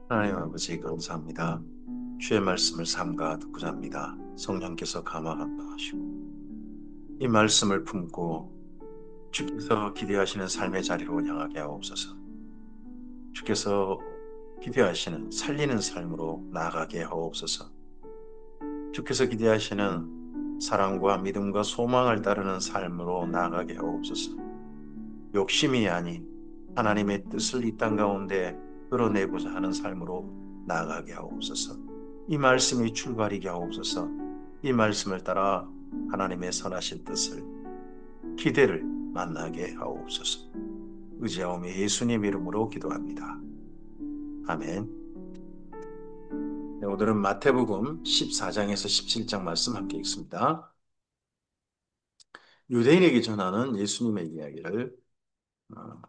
하나님 아버지 감사합니다. 주의 말씀을 삼가 듣고자 합니다. 성령께서 감화 감동하시고 이 말씀을 품고 주께서 기대하시는 삶의 자리로 향하게 하옵소서. 주께서 기대하시는 살리는 삶으로 나아가게 하옵소서. 주께서 기대하시는 사랑과 믿음과 소망을 따르는 삶으로 나아가게 하옵소서. 욕심이 아닌 하나님의 뜻을 이 땅 가운데 드러내고자 하는 삶으로 나아가게 하옵소서. 이 말씀이 출발이게 하옵소서. 이 말씀을 따라 하나님의 선하신 뜻을, 기대를 만나게 하옵소서. 의지하오며 예수님 이름으로 기도합니다. 아멘. 네, 오늘은 마태복음 14장에서 17장 말씀 함께 읽습니다. 유대인에게 전하는 예수님의 이야기를 어,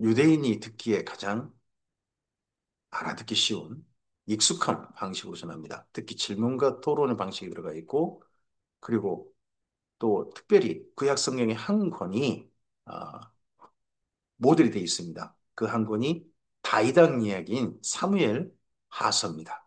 유대인이 듣기에 가장 알아듣기 쉬운 익숙한 방식으로 전합니다. 특히 질문과 토론의 방식이 들어가 있고, 그리고 또 특별히 구약 성경의 한 권이 아, 모델이 되어 있습니다. 그 한 권이 다이당 이야기인 사무엘 하서입니다.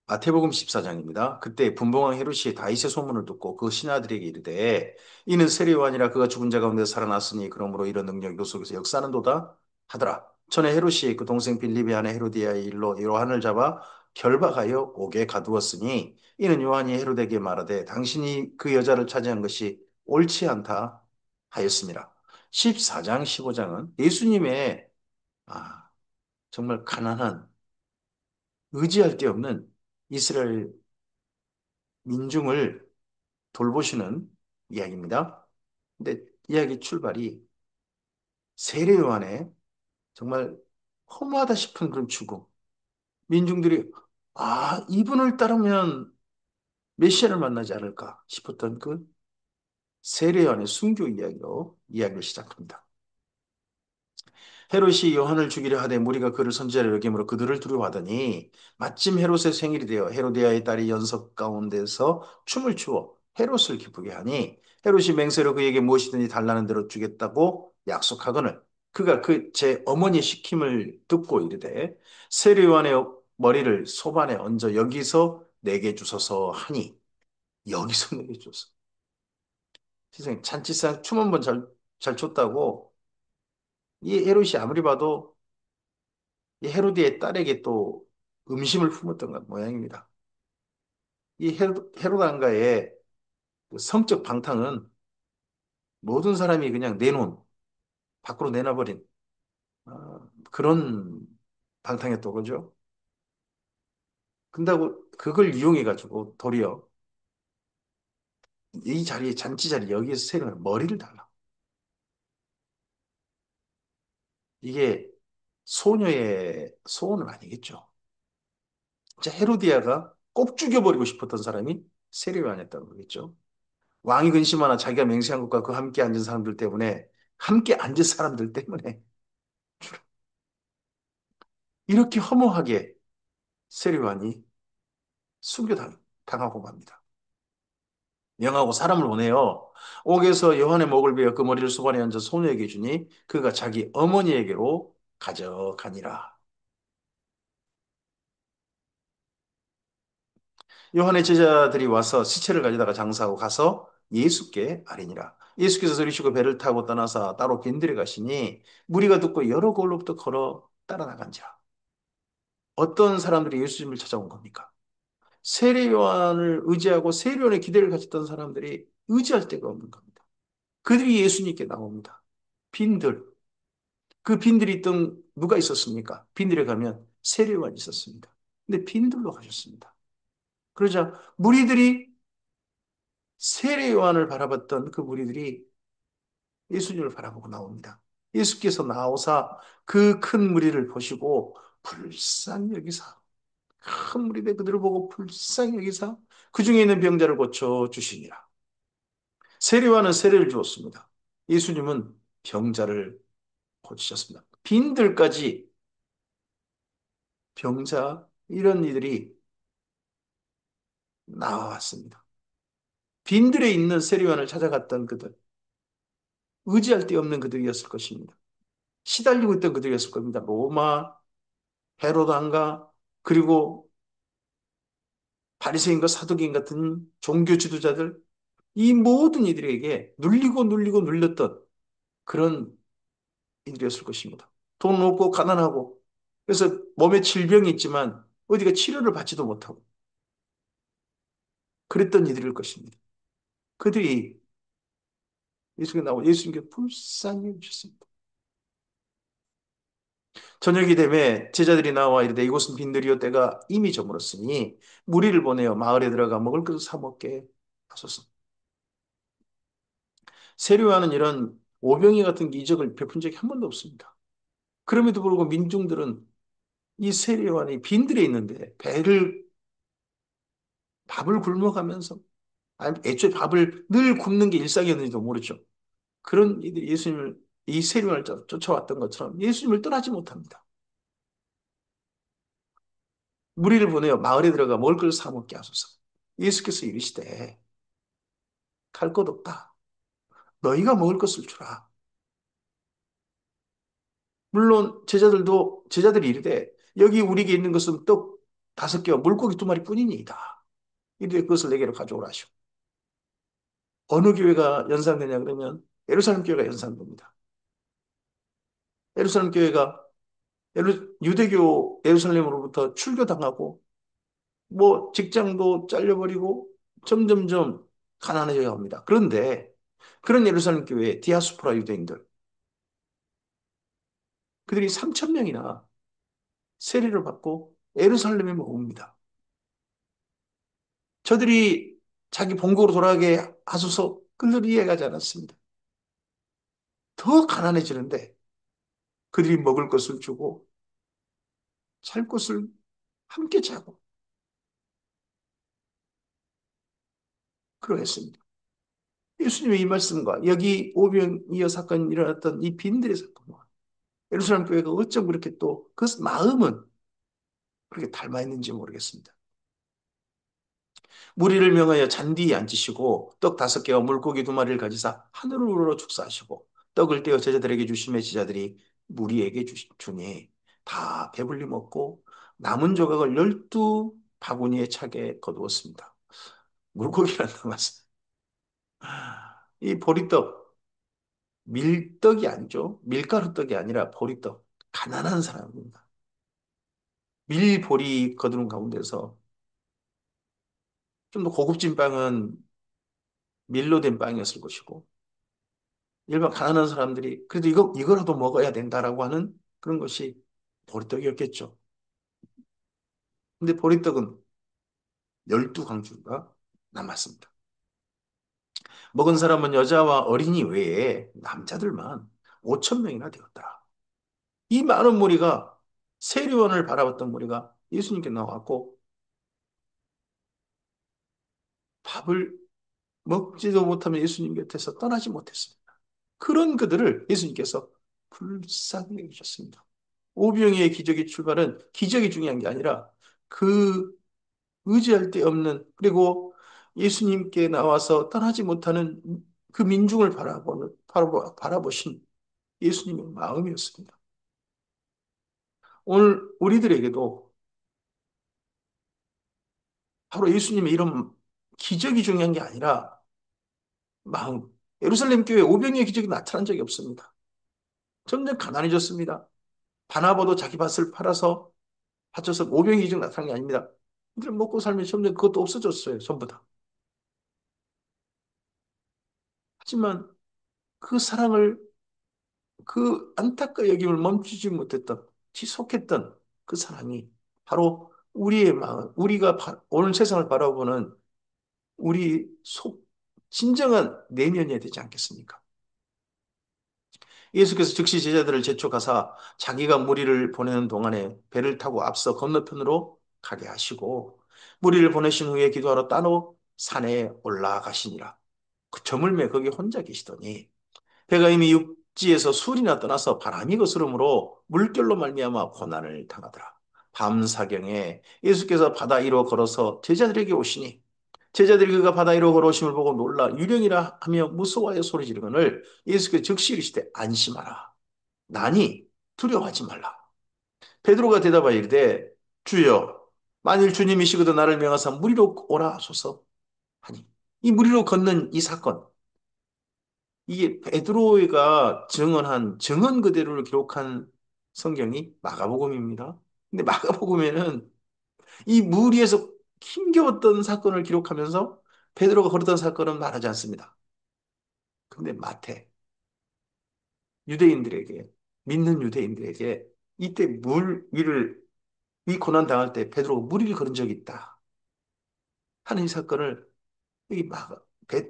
마태복음 14장입니다. 그때 분봉왕 헤롯이 다윗의 소문을 듣고 그 신하들에게 이르되 이는 세례요한이라 그가 죽은 자 가운데 살아났으니 그러므로 이런 능력이 그 속에서 역사하는도다 하더라. 전에 헤롯이 그 동생 빌립의 아내 헤로디아의 일로 요한을 잡아 결박하여 옥에 가두었으니 이는 요한이 헤롯에게 말하되 당신이 그 여자를 차지한 것이 옳지 않다 하였습니다. 14장, 15장은 예수님의 아, 정말 가난한 의지할 데 없는 이스라엘 민중을 돌보시는 이야기입니다. 근데 이야기 출발이 세례 요한의 정말 허무하다 싶은 그런 죽음. 민중들이 이분을 따르면 메시아를 만나지 않을까 싶었던 그 세례 요한의 순교 이야기로 이야기를 시작합니다. 헤롯이 요한을 죽이려 하되 무리가 그를 선지자로 여김으로 그들을 두려워하더니 마침 헤롯의 생일이 되어 헤로디아의 딸이 연석 가운데서 춤을 추어 헤롯을 기쁘게 하니 헤롯이 맹세로 그에게 무엇이든지 달라는 대로 주겠다고 약속하거늘 그가 그 제 어머니의 시킴을 듣고 이르되 세례 요한의 머리를 소반에 얹어 여기서 내게 주소서 하니 여기서 내게 주소서. 세상에 잔치상 춤 한 번 잘 췄다고 이 헤롯이 아무리 봐도 이 헤로디의 딸에게 또 음심을 품었던 것 모양입니다. 이 헤로드 안가의 그 성적 방탕은 모든 사람이 그냥 내놓은, 밖으로 내놔버린 그런 방탕이었던 거죠. 근다고 그걸 이용해가지고 도리어 이 자리에, 잔치 자리 여기에서 세례는 머리를 달라. 이게 소녀의 소원은 아니겠죠. 자, 헤로디아가 꼭 죽여버리고 싶었던 사람이 세례요한이었다는 거겠죠. 왕이 근심하나 자기가 맹세한 것과 그 함께 앉은 사람들 때문에 함께 앉은 사람들 때문에 이렇게 허무하게 세례요한이 순교당하고 맙니다. 명하고 사람을 보내요. 옥에서 요한의 목을 베어 그 머리를 수반에 얹어 소녀에게 주니 그가 자기 어머니에게로 가져가니라. 요한의 제자들이 와서 시체를 가져다가 장사하고 가서 예수께 아뢰니라. 예수께서 들이시고 배를 타고 떠나사 따로 빈들에 가시니 무리가 듣고 여러 골로부터 걸어 따라 나간지라. 어떤 사람들이 예수님을 찾아온 겁니까? 세례 요한을 의지하고 세례 요한의 기대를 가졌던 사람들이 의지할 데가 없는 겁니다. 그들이 예수님께 나옵니다. 빈들. 그 빈들이 있던 누가 있었습니까? 빈들에 가면 세례 요한이 있었습니다. 근데 빈들로 가셨습니다. 그러자 무리들이 세례 요한을 바라봤던 그 무리들이 예수님을 바라보고 나옵니다. 예수께서 나오사 그 큰 무리를 보시고 불쌍히 여기사 큰 무리들 그들을 보고 불쌍히 여기사 그 중에 있는 병자를 고쳐 주시니라. 세례와는 세례를 주었습니다. 예수님은 병자를 고치셨습니다. 빈들까지 병자 이런 이들이 나왔습니다. 빈들에 있는 세례관을 찾아갔던 그들, 의지할 데 없는 그들이었을 것입니다. 시달리고 있던 그들이었을 겁니다. 로마, 헤로도 왕가, 그리고 바리새인과 사두개인 같은 종교 지도자들, 이 모든 이들에게 눌리고 눌리고 눌렸던 그런 이들이었을 것입니다. 돈 없고 가난하고 그래서 몸에 질병이 있지만 어디가 치료를 받지도 못하고 그랬던 이들일 것입니다. 그들이 예수께 나와 예수님께 불쌍히 여기셨습니다. 저녁이 되매 제자들이 나와 이르되 이곳은 빈들이요 때가 이미 저물었으니 무리를 보내어 마을에 들어가 먹을 것을 사 먹게 하소서. 세례요한은 이런 오병이 같은 기적을 베푼 적이 한 번도 없습니다. 그럼에도 불구하고 민중들은 이 세례요한이 빈들에 있는데 밥을 굶어가면서 아니 애초에 밥을 늘 굶는 게 일상이었는지도 모르죠. 그런 이들이 예수님을 이 세례요한을 쫓아왔던 것처럼 예수님을 떠나지 못합니다. 무리를 보내어 마을에 들어가 먹을 것을 사 먹게 하소서. 예수께서 이르시되 갈 것 없다. 너희가 먹을 것을 주라. 물론 제자들이 이르되 여기 우리에게 있는 것은 떡 5개와 물고기 2마리 뿐이니이다. 이르되 그것을 내게로 가져오라 하시오. 어느 교회가 연상되냐 그러면 예루살렘 교회가 연상됩니다. 예루살렘 교회가 유대교 예루살렘으로부터 출교당하고 뭐 직장도 잘려버리고 점점점 가난해져야 합니다. 그런데 그런 예루살렘 교회 디아스포라 유대인들 그들이 3천 명이나 세례를 받고 예루살렘에 머뭅니다. 저들이 자기 본국으로 돌아가게 하소서 그들이 이해가지 않았습니다. 더 가난해지는데 그들이 먹을 것을 주고 살 곳을 함께 자고 그러했습니다. 예수님의 이 말씀과 여기 오병이어 사건이 일어났던 이 빈들의 사건과 예루살렘 교회가 어쩜 그렇게 또 그 마음은 그렇게 닮아 있는지 모르겠습니다. 무리를 명하여 잔디에 앉히시고 떡 5개와 물고기 2마리를 가지사 하늘을 우러러 축사하시고 떡을 떼어 제자들에게 주심에 제자들이 무리에게 주니 다 배불리 먹고 남은 조각을 12바구니에 차게 거두었습니다. 물고기란 남았어요. 이 보리떡, 밀떡이 아니죠. 밀가루떡이 아니라 보리떡. 가난한 사람입니다. 밀보리 거두는 가운데서 좀 더 고급진 빵은 밀로 된 빵이었을 것이고 일반 가난한 사람들이 그래도 이거라도 먹어야 된다라고 하는 그런 것이 보리떡이었겠죠. 근데 보리떡은 12강주가 남았습니다. 먹은 사람은 여자와 어린이 외에 남자들만 5천 명이나 되었다. 이 많은 무리가 세례원을 바라봤던 무리가 예수님께 나왔고 밥을 먹지도 못하면 예수님 곁에서 떠나지 못했습니다. 그런 그들을 예수님께서 불쌍히 여기셨습니다. 오병이의 기적의 출발은 기적이 중요한 게 아니라 그 의지할 데 없는 그리고 예수님께 나와서 떠나지 못하는 그 민중을 바라보신 예수님의 마음이었습니다. 오늘 우리들에게도 바로 예수님의 이런 기적이 중요한 게 아니라 마음. 예루살렘 교회 오병이의 기적이 나타난 적이 없습니다. 점점 가난해졌습니다. 바나바도 자기 밭을 팔아서 바쳐서 오병이 기적 나타난 게 아닙니다. 이들 먹고 살면 점점 그것도 없어졌어요. 전부 다. 하지만 그 사랑을 그 안타까운 여김을 멈추지 못했던 지속했던 그 사랑이 바로 우리의 마음, 우리가 오늘 세상을 바라보는 우리 속 진정한 내면이어야 되지 않겠습니까? 예수께서 즉시 제자들을 재촉하사 자기가 무리를 보내는 동안에 배를 타고 앞서 건너편으로 가게 하시고 무리를 보내신 후에 기도하러 따로 산에 올라가시니라. 그 저물매 거기 혼자 계시더니 배가 이미 육지에서 술이나 떠나서 바람이 거스름으로 물결로 말미암아 고난을 당하더라. 밤사경에 예수께서 바다 위로 걸어서 제자들에게 오시니 제자들이 그가 바다 위로 걸어오심을 보고 놀라 유령이라 하며 무서워하여 소리 지르거늘 예수께서 즉시 이르시되 안심하라 나니 두려워하지 말라. 베드로가 대답하여 이르되 주여 만일 주님이시거든 나를 명하사 무리로 오라 하소서 하니 이 무리로 걷는 이 사건 이게 베드로가 증언한 증언 그대로를 기록한 성경이 마가복음입니다. 근데 마가복음에는 이 무리에서 힘겨웠던 사건을 기록하면서 베드로가 걸었던 사건은 말하지 않습니다. 근데 마태 유대인들에게 믿는 유대인들에게 이때 물 위를 이 고난 당할 때 베드로가 물 위를 걸은 적이 있다 하는 이 사건을 여기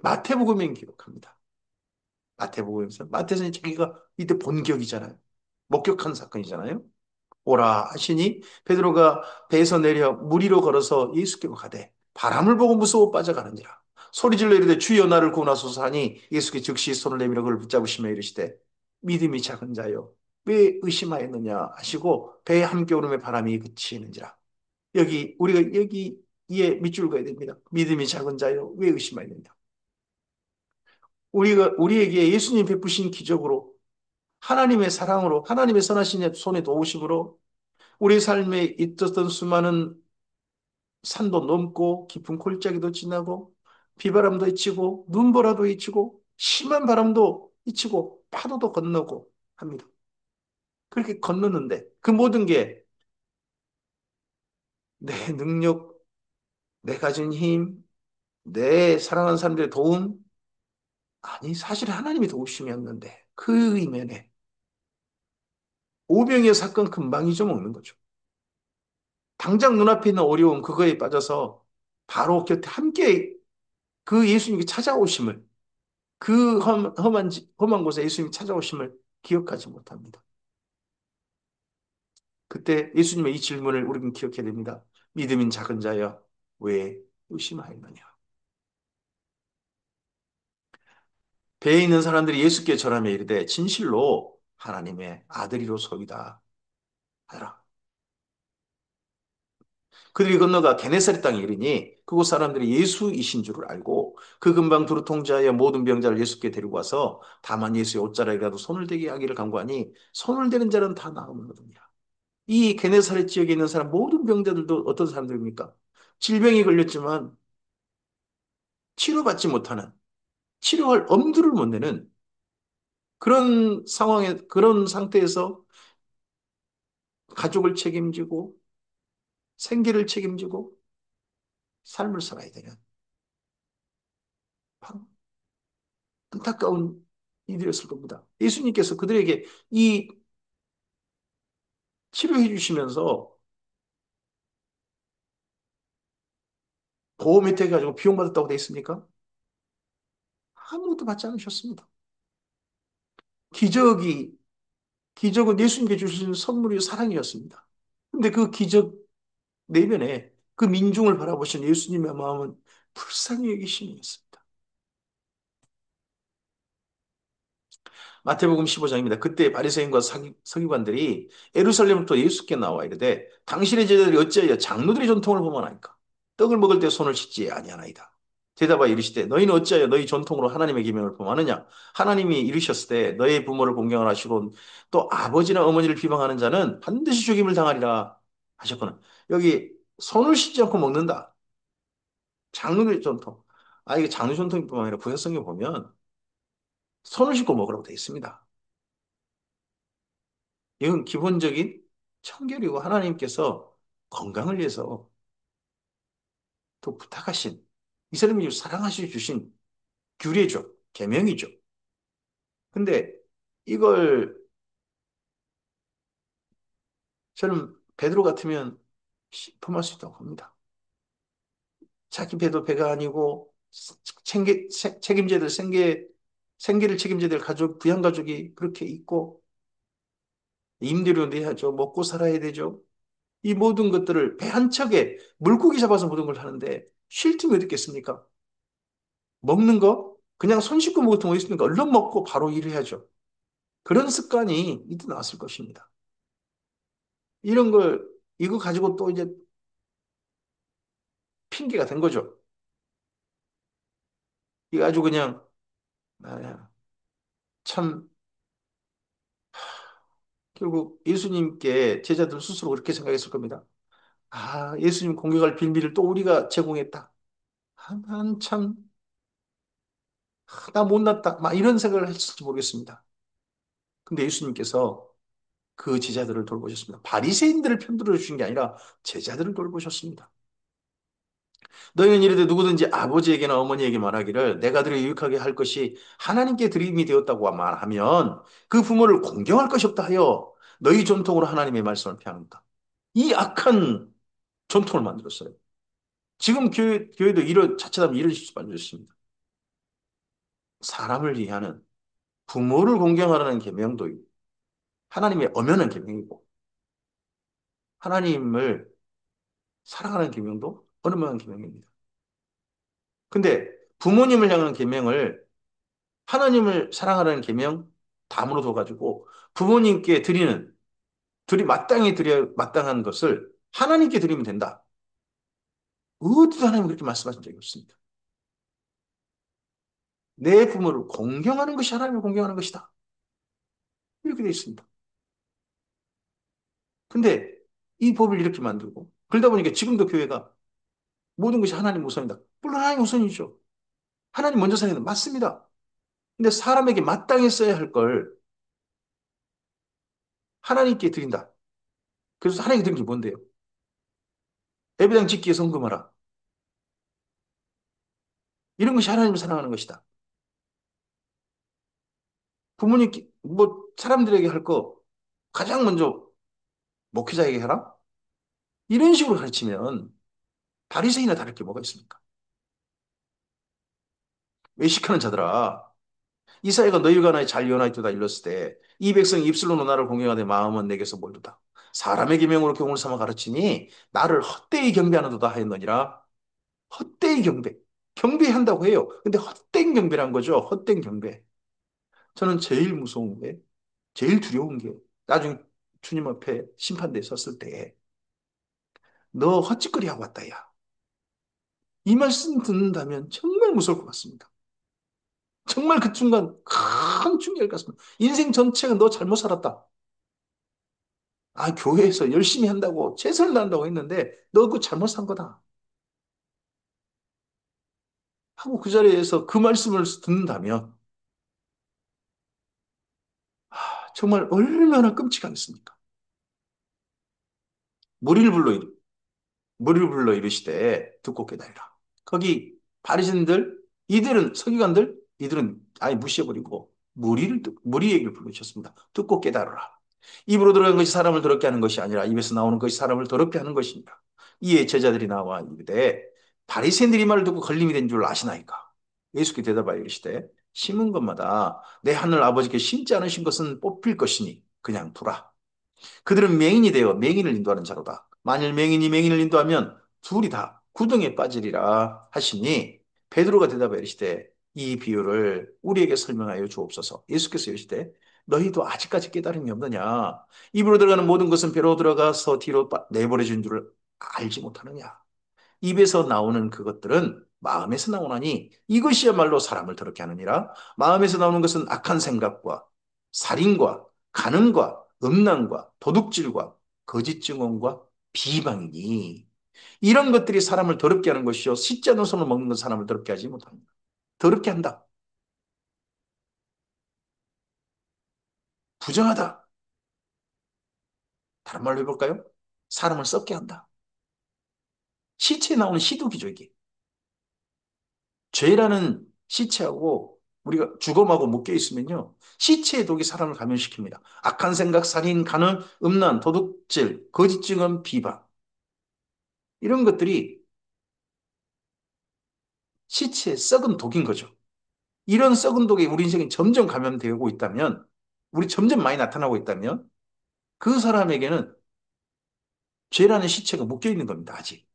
마태복음에 기록합니다. 마태복음에서 마태는 자기가 이때 본격이잖아요. 목격한 사건이잖아요. 오라 하시니 베드로가 배에서 내려 물 위로 걸어서 예수께로 가되 바람을 보고 무서워 빠져가는지라 소리질러 이르되 주여 나를 구원하소서 하니 예수께 즉시 손을 내밀어 그를 붙잡으시며 이르시되 믿음이 작은 자여 왜 의심하였느냐 하시고 배에 함께 오름에 바람이 그치는지라 여기 우리가 여기에 밑줄 그어야 됩니다. 믿음이 작은 자여 왜 의심하였느냐 우리가 우리에게 예수님 베푸신 기적으로 하나님의 사랑으로 하나님의 선하신 손의 도우심으로 우리 삶에 있었던 수많은 산도 넘고 깊은 골짜기도 지나고 비바람도 잊히고 눈보라도 잊히고 심한 바람도 잊히고 파도도 건너고 합니다. 그렇게 건너는데 그 모든 게 내 능력, 내 가진 힘, 내 사랑하는 사람들의 도움 아니 사실 하나님이 도우심이었는데 그 이면에 오병이어 사건 금방 잊어먹는 거죠. 당장 눈앞에 있는 어려움 그거에 빠져서 바로 곁에 함께 그 예수님께 찾아오심을 그 험한 곳에 예수님이 찾아오심을 기억하지 못합니다. 그때 예수님의 이 질문을 우리는 기억해야 됩니다. 믿음인 작은 자여 왜 의심하였느냐. 배에 있는 사람들이 예수께 절하며 이르되 진실로 하나님의 아들이로소이다 하라. 그들이 건너가 게네사렛 땅에 이르니 그곳 사람들이 예수이신 줄을 알고 그 근방 두루 통제하여 모든 병자를 예수께 데리고 와서 다만 예수의 옷자락이라도 손을 대게 하기를 간구하니 손을 대는 자는 다 나음을 얻으니라. 이 게네사렛 지역에 있는 사람 모든 병자들도 어떤 사람들입니까? 질병이 걸렸지만 치료받지 못하는 치료할 엄두를 못 내는 그런 상황에 그런 상태에서 가족을 책임지고 생계를 책임지고 삶을 살아야 되는 바로 안타까운 이들이었을 겁니다. 예수님께서 그들에게 이 치료해 주시면서 보험 혜택 가지고 비용 받았다고 돼 있습니까? 아무것도 받지 않으셨습니다. 기적이 기적은 예수님께 주신 선물이 사랑이었습니다. 근데 그 기적 내면에 그 민중을 바라보신 예수님의 마음은 불쌍히 여기심이었습니다. 마태복음 15장입니다. 그때 바리새인과 서기관들이 예루살렘부터 예수께 나와 이르되 당신의 제자들이 어찌하여 장로들의 전통을 범하나이까? 떡을 먹을 때 손을 씻지 아니하나이다. 대답하여 이르시되 너희는 어찌하여 너희 전통으로 하나님의 계명을 범하느냐? 하나님이 이르셨을 때 너희 부모를 공경을 하시고 또 아버지나 어머니를 비방하는 자는 반드시 죽임을 당하리라 하셨거늘. 여기 손을 씻지 않고 먹는다. 장로들의 전통. 아, 이게 장로 전통뿐만 아니라 구약성경 보면 손을 씻고 먹으라고 되어 있습니다. 이건 기본적인 청결이고 하나님께서 건강을 위해서 또 부탁하신 이스라엘을 사랑하시 주신 규례죠. 계명이죠. 근데 이걸 저는 베드로 같으면 범할 수 있다고 봅니다. 자기 배도 배가 아니고 책임져야 될 생계를 책임져야 될 가족, 부양가족이 그렇게 있고 임대료 내야죠. 먹고 살아야 되죠. 이 모든 것들을 배 한 척에 물고기 잡아서 모든 걸 하는데 쉴 틈이 어디 있겠습니까? 먹는 거 그냥 손 씻고 먹을 틈 어디 있습니까? 얼른 먹고 바로 일해야죠. 그런 습관이 이때 나왔을 것입니다. 이런 걸 이거 가지고 또 이제 핑계가 된 거죠. 이거 아주 그냥 아, 참 결국 예수님께 제자들 스스로 그렇게 생각했을 겁니다. 아, 예수님 공격할 빌미를 또 우리가 제공했다. 아, 난 참, 나 못났다. 막 이런 생각을 했을지 모르겠습니다. 근데 예수님께서 그 제자들을 돌보셨습니다. 바리새인들을 편들어 주신 게 아니라 제자들을 돌보셨습니다. 너희는 이르되 누구든지 아버지에게나 어머니에게 말하기를 내가 들여 유익하게 할 것이 하나님께 드림이 되었다고 말하면 그 부모를 공경할 것이 없다 하여 너희 전통으로 하나님의 말씀을 폐하는다. 이 악한 전통을 만들었어요. 지금 교회도 이런, 자칫하면 이런 식으로 만들었습니다. 사람을 이해하는 부모를 공경하라는 계명도 하나님의 엄연한 계명이고 하나님을 사랑하는 계명도 엄연한 계명입니다. 근데 부모님을 향한 계명을 하나님을 사랑하라는 계명 담으로 둬가지고 부모님께 마땅히 드려야 마땅한 것을 하나님께 드리면 된다. 어디도 하나님 그렇게 말씀하신 적이 없습니다. 내 부모를 공경하는 것이 하나님을 공경하는 것이다. 이렇게 되어 있습니다. 근데 이 법을 이렇게 만들고 그러다 보니까 지금도 교회가 모든 것이 하나님 우선이다. 물론 하나님 우선이죠. 하나님 먼저 살아야 된다. 맞습니다. 근데 사람에게 마땅히 써야 할 걸 하나님께 드린다. 그래서 하나님께 드린 게 뭔데요? 예배당 짓기에 성금하라. 이런 것이 하나님을 사랑하는 것이다. 부모님께, 뭐, 사람들에게 할 거 가장 먼저 목회자에게 해라? 이런 식으로 가르치면 바리새인이나 다를 게 뭐가 있습니까? 외식하는 자들아, 이사야가 너희가 나의 잔리언하이도다 일렀을 때 이 백성이 입술로는 나를 공경하되 마음은 내게서 멀도다. 사람의 계명으로 교훈을 삼아 가르치니 나를 헛되이 경배하는도다 하였느니라. 헛되이 경배. 경배한다고 해요. 근데 헛된 경배란 거죠. 헛된 경배. 저는 제일 무서운 게, 제일 두려운 게 나중에 주님 앞에 심판대에 섰을 때 너 헛짓거리 하고 왔다, 야. 이 말씀 듣는다면 정말 무서울 것 같습니다. 정말 그 순간 큰 충격을 갖습니다. 인생 전체가 너 잘못 살았다. 아, 교회에서 열심히 한다고, 최선을 다한다고 했는데, 너 그거 잘못 산 거다. 하고 그 자리에서 그 말씀을 듣는다면, 정말 얼마나 끔찍하겠습니까? 무리를 불러, 무리를 불러 이르시되, 듣고 깨달으라. 거기 바리새인들, 이들은, 서기관들, 이들은 아예 무시해버리고, 무리 얘기를 부르셨습니다. 듣고 깨달으라. 입으로 들어간 것이 사람을 더럽게 하는 것이 아니라 입에서 나오는 것이 사람을 더럽게 하는 것입니다. 이에 제자들이 나와 이르되 바리새인들이 말을 듣고 걸림이 된 줄 아시나이까? 예수께 대답하여 이르시되 심은 것마다 내 하늘 아버지께 심지 않으신 것은 뽑힐 것이니 그냥 두라. 그들은 맹인이 되어 맹인을 인도하는 자로다. 만일 맹인이 맹인을 인도하면 둘이 다 구덩이에 빠지리라 하시니 베드로가 대답하여 이르시되 이 비유를 우리에게 설명하여 주옵소서. 예수께서 이르시되 너희도 아직까지 깨달음이 없느냐? 입으로 들어가는 모든 것은 배로 들어가서 뒤로 내버려 진 줄을 알지 못하느냐? 입에서 나오는 그것들은 마음에서 나오나니 이것이야말로 사람을 더럽게 하느니라. 마음에서 나오는 것은 악한 생각과 살인과 간음과 음란과 도둑질과 거짓 증언과 비방이니 이런 것들이 사람을 더럽게 하는 것이요 씻지 않은 손을 먹는 건 사람을 더럽게 하지 못합니다. 더럽게 한다. 부정하다. 다른 말로 해볼까요? 사람을 썩게 한다. 시체에 나오는 시독이죠, 이게. 죄라는 시체하고 우리가 주검하고 묶여 있으면요. 시체의 독이 사람을 감염시킵니다. 악한 생각, 살인, 간음, 음란, 도둑질, 거짓 증언, 비방. 이런 것들이 시체의 썩은 독인 거죠. 이런 썩은 독이 우리 인생에 점점 감염되고 있다면, 우리 점점 많이 나타나고 있다면, 그 사람에게는 죄라는 시체가 묶여 있는 겁니다, 아직.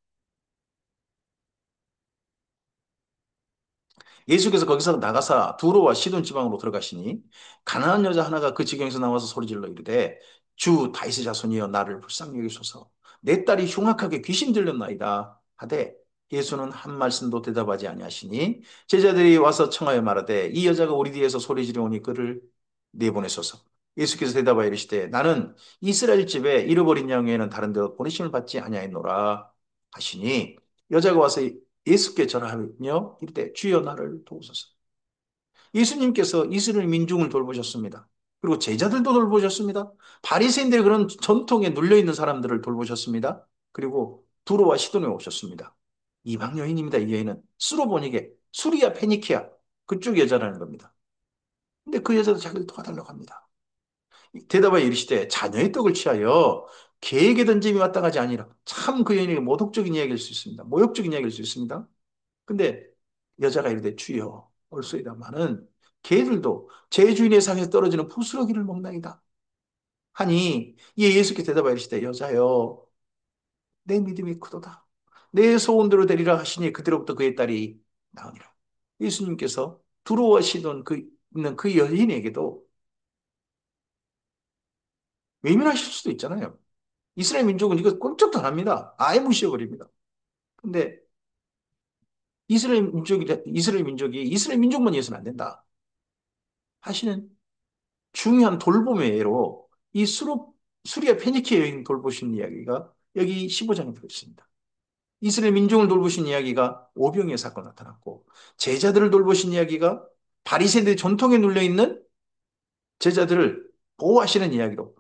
예수께서 거기서 나가사 두로와 시돈 지방으로 들어가시니 가나안 여자 하나가 그 지경에서 나와서 소리질러 이르되 주 다윗의 자손이여 나를 불쌍히 여기소서 내 딸이 흉악하게 귀신 들렸나이다 하되 예수는 한 말씀도 대답하지 아니하시니 제자들이 와서 청하여 말하되 이 여자가 우리 뒤에서 소리 지르오니 그를 내보내소서 예수께서 대답하여 이르시되 나는 이스라엘 집에 잃어버린 양 외에는 다른 데 보내심을 받지 아니하였노라 하시니 여자가 와서 예수께 절하며 이르되 주여 나를 도우소서. 예수님께서 이스라엘 민중을 돌보셨습니다. 그리고 제자들도 돌보셨습니다. 바리새인들 그런 전통에 눌려 있는 사람들을 돌보셨습니다. 그리고 두로와 시돈에 오셨습니다. 이방 여인입니다. 이 여인은 수로보니게 수리아 페니키아 그쪽 여자라는 겁니다. 근데 그 여자도 자기를 도와달라고 합니다. 대답하여 이르시되 자녀의 떡을 취하여 개에게 던짐이 마땅하지 아니라 참 그 여인에게 모독적인 이야기일 수 있습니다. 모욕적인 이야기일 수 있습니다. 근데 여자가 이르되 주여 올소이다마는 개들도 제 주인의 상에서 떨어지는 부스러기를 먹나이다 하니 이에 예수께서 대답하여 이르시되 여자여 내 믿음이 크도다 내 소원대로 되리라 하시니 그대로부터 그의 딸이 나으니라. 예수님께서 두로워하시던 있는 그 여인에게도 외면하실 수도 있잖아요. 이스라엘 민족은 이거 꼼짝도 안 합니다. 아예 무시해버립니다. 근데 이스라엘 민족만 위해서는 안 된다 하시는 중요한 돌봄의 예로 이 수리아 페니키아 여인 돌보신 이야기가 여기 15장에 들어있습니다. 이스라엘 민족을 돌보신 이야기가 오병이의 사건 나타났고 제자들을 돌보신 이야기가 바리새인들의 전통에 눌려있는 제자들을 보호하시는 이야기로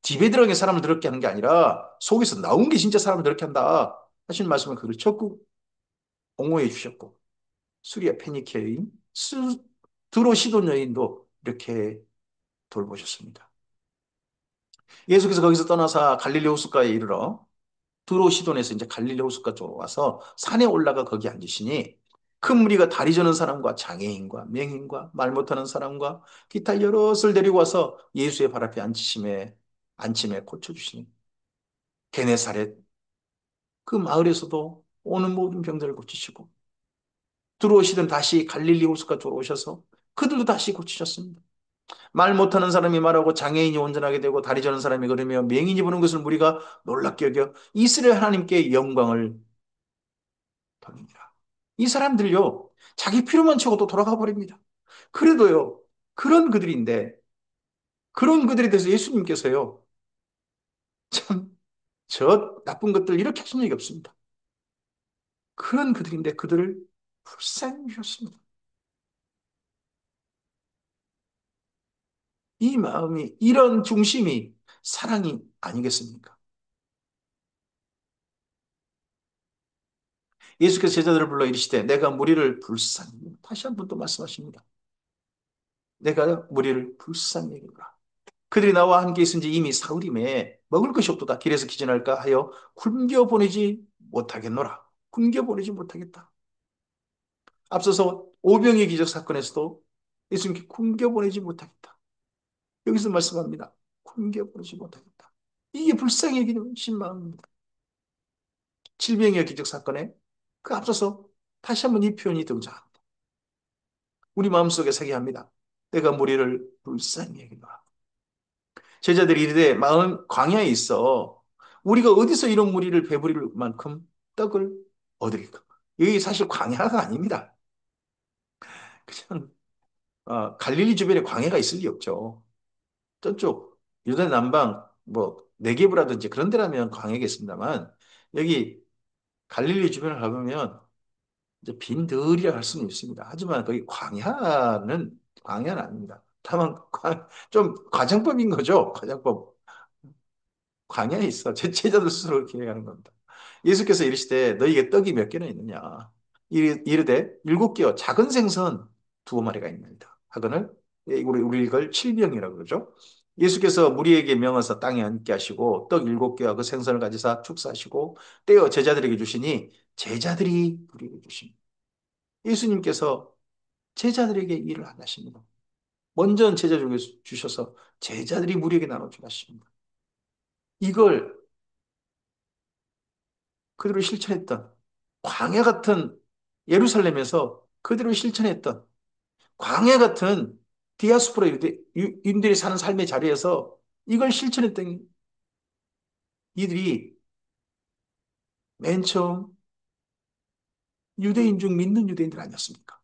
집에 들어간 게 사람을 더럽게 하는 게 아니라 속에서 나온 게 진짜 사람을 더럽게 한다 하시는 말씀을 그걸 적극 옹호해 주셨고 수리아 페니키아 여인, 드로 시돈 여인도 이렇게 돌보셨습니다. 예수께서 거기서 떠나서 갈릴리 호숫가에 이르러 두로 시돈에서 이제 갈릴리 호숫가 쪽으로 와서 산에 올라가 거기 앉으시니 큰 무리가 다리 저는 사람과 장애인과 맹인과 말 못하는 사람과 기타 여럿을 데리고 와서 예수의 발 앞에 앉힘에 고쳐주시니 게네사렛 그 마을에서도 오는 모든 병들을 고치시고 들어오시던 다시 갈릴리 호숫가 쪽으로 오셔서 그들도 다시 고치셨습니다. 말 못하는 사람이 말하고 장애인이 온전하게 되고 다리 저는 사람이 걸으며 맹인이 보는 것을 우리가 놀랍게 여겨 이스라엘 하나님께 영광을 돌립니다. 이 사람들요, 자기 필요만 채우고 또 돌아가 버립니다. 그래도요, 그런 그들인데, 그런 그들에 대해서 예수님께서요, 참, 저 나쁜 것들 이렇게 하신 적이 없습니다. 그런 그들인데 그들을 불쌍히 여셨습니다. 이 마음이, 이런 중심이 사랑이 아니겠습니까? 예수께서 제자들을 불러 이르시되 내가 무리를 불쌍히 다시 한 번 또 말씀하십니다. 내가 무리를 불쌍히 여기노라. 그들이 나와 함께 있은지 이미 사흘임에 먹을 것이 없도다. 길에서 기진할까 하여 굶겨 보내지 못하겠노라. 굶겨 보내지 못하겠다. 앞서서 오병의 기적 사건에서도 예수님께 굶겨 보내지 못하겠다. 여기서 말씀합니다. 굶겨 보내지 못하겠다. 이게 불쌍히 여기는 신마음입니다. 칠병의 기적 사건에 그 앞서서 다시 한번 이 표현이 등장합니다. 우리 마음속에 새게 합니다. 내가 무리를 불쌍히 여기노라. 제자들이 이르되 마음 광야에 있어 우리가 어디서 이런 무리를 배부릴 만큼 떡을 얻으리까? 여기 사실 광야가 아닙니다. 그냥 갈릴리 주변에 광야가 있을 리 없죠. 저쪽 유대 남방 뭐 네게브라든지 그런 데라면 광야겠습니다만 여기 갈릴리 주변을 가보면 이제 빈들이라 할 수는 있습니다. 하지만 거기 광야는 아닙니다. 다만 좀 과장법인 거죠. 과장법. 광야에 있어. 제 제자들 스스로 그렇게 얘기하는 겁니다. 예수께서 이르시되 너희에게 떡이 몇 개나 있느냐? 이르되 일곱 개요. 작은 생선 두 마리가 있나이다. 하거늘 우리 이걸 칠병이라고 그러죠. 예수께서 무리에게 명하사 땅에 앉게 하시고 떡 일곱 개와 그 생선을 가지사 축사하시고 떼어 제자들에게 주시니 제자들이 우리에게 주십니다. 예수님께서 제자들에게 일을 안 하십니다. 먼저 제자들에게 주셔서 제자들이 무리에게 나눠주고 하십니다. 이걸 그대로 실천했던 광야 같은 예루살렘에서 그대로 실천했던 광야 같은 디아스포라 유대인들이 사는 삶의 자리에서 이걸 실천했던 이들이 맨 처음 유대인 중 믿는 유대인들 아니었습니까?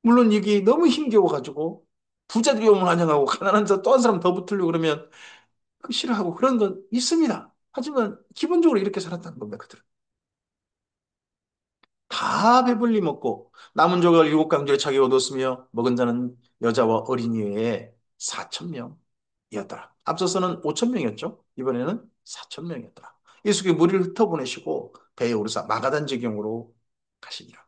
물론 이게 너무 힘겨워가지고 부자들이 오면 환영하고 가난한 자 또 한 사람 더 붙으려고 그러면 그 싫어하고 그런 건 있습니다. 하지만 기본적으로 이렇게 살았다는 겁니다. 그들은. 다 배불리 먹고 남은 조각을 일곱 강조에 차게 얻었으며 먹은 자는 여자와 어린이 외에 4천 명이었더라. 앞서서는 5천 명이었죠. 이번에는 4천 명이었더라. 예수께서 무리를 흩어보내시고 배에 오르사 마가단 지경으로 가시니라.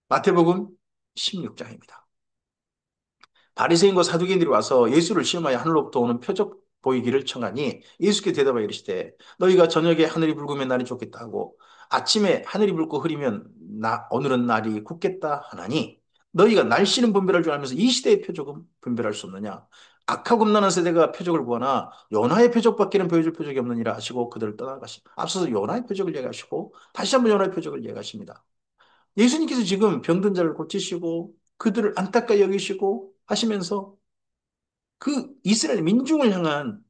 마태복음 16장입니다. 바리새인과 사두개인들이 와서 예수를 시험하여 하늘로부터 오는 표적 보이기를 청하니 예수께 대답하여 이르시되 너희가 저녁에 하늘이 붉으면 날이 좋겠다 하고 아침에 하늘이 붉고 흐리면 오늘은 날이 굳겠다 하나니 너희가 날씨는 분별할 줄 알면서 이 시대의 표적은 분별할 수 없느냐 악하고 음란한 세대가 표적을 구하나 요나의 표적밖에는 보여줄 표적이 없느니라 하시고 그들을 떠나가시 앞서서 요나의 표적을 얘기하시고 다시 한번 요나의 표적을 얘기하십니다. 예수님께서 지금 병든 자를 고치시고 그들을 안타까이 여기시고 하시면서 그 이스라엘 민중을 향한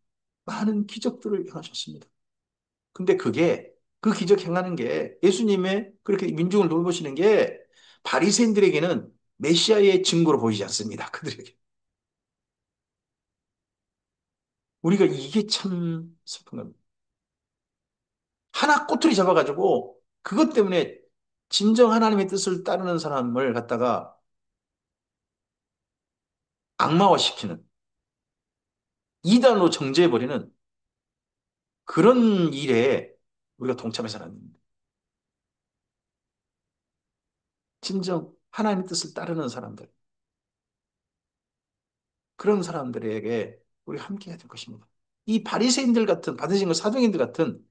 많은 기적들을 행하셨습니다. 근데 그게 그 기적 행하는 게 예수님의 그렇게 민중을 돌보시는 게 바리새인들에게는 메시아의 증거로 보이지 않습니다. 그들에게. 우리가 이게 참 슬픈 겁니다. 하나 꼬투리 잡아가지고 그것 때문에 진정 하나님의 뜻을 따르는 사람을 갖다가 악마화시키는 이단으로 정죄해버리는 그런 일에 우리가 동참해서는 안 됩니다. 진정 하나님의 뜻을 따르는 사람들, 그런 사람들에게 우리 함께 해야 될 것입니다. 이 바리새인들 같은 바리새인과 사도인들 같은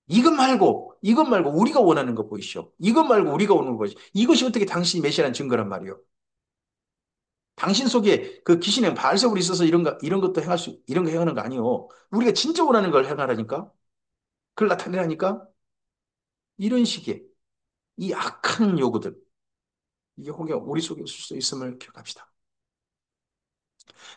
이것 말고 우리가 원하는 거 보이시오. 이것 말고 우리가 원하는 거 보이시오. 이것이 어떻게 당신이 메시아라는 증거란 말이오. 당신 속에 그 귀신의 바알세불이 있어서 이런 것도 행할 수 이런 거 행하는 거 아니오. 우리가 진짜 원하는 걸 행하라니까. 그걸 나타내라니까. 이런 식의 이 악한 요구들 이게 혹여 우리 속에 있을 수 있음을 기억합시다.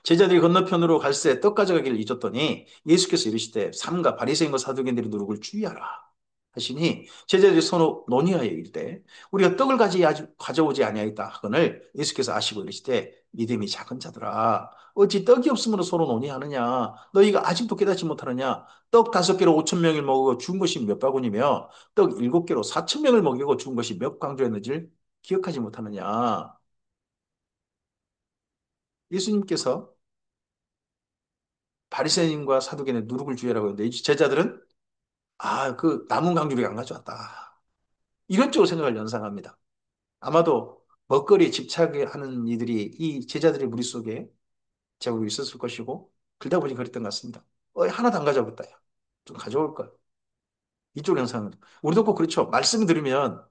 제자들이 건너편으로 갈새 떡 가져가기를 잊었더니 예수께서 이르시되 삼가 바리새인과 사두개인들이 누룩을 주의하라 하시니 제자들이 서로 논의하여 이르되 우리가 떡을 가져오지 아니하였다 하거늘 예수께서 아시고 이르시되 믿음이 작은 자들아 어찌 떡이 없으므로 서로 논의하느냐 너희가 아직도 깨닫지 못하느냐 떡 5개로 5천 명을 먹이고 죽은 것이 몇 바구니며 떡 7개로 4천 명을 먹이고 죽은 것이 몇 강조였는지를 기억하지 못하느냐 예수님께서 바리새인과 사두개는 누룩을 주의라고 했는데 이 제자들은 그 남은 강주를 안 가져왔다. 이런 쪽으로 생각을 연상합니다. 아마도 먹거리에 집착하는 이들이 이 제자들의 머릿속에 제가 있었을 것이고 그러다 보니 그랬던 것 같습니다. 하나도 안 가져왔다. 야. 좀 가져올 걸. 이쪽 연상은. 우리도 꼭 그렇죠. 말씀 들으면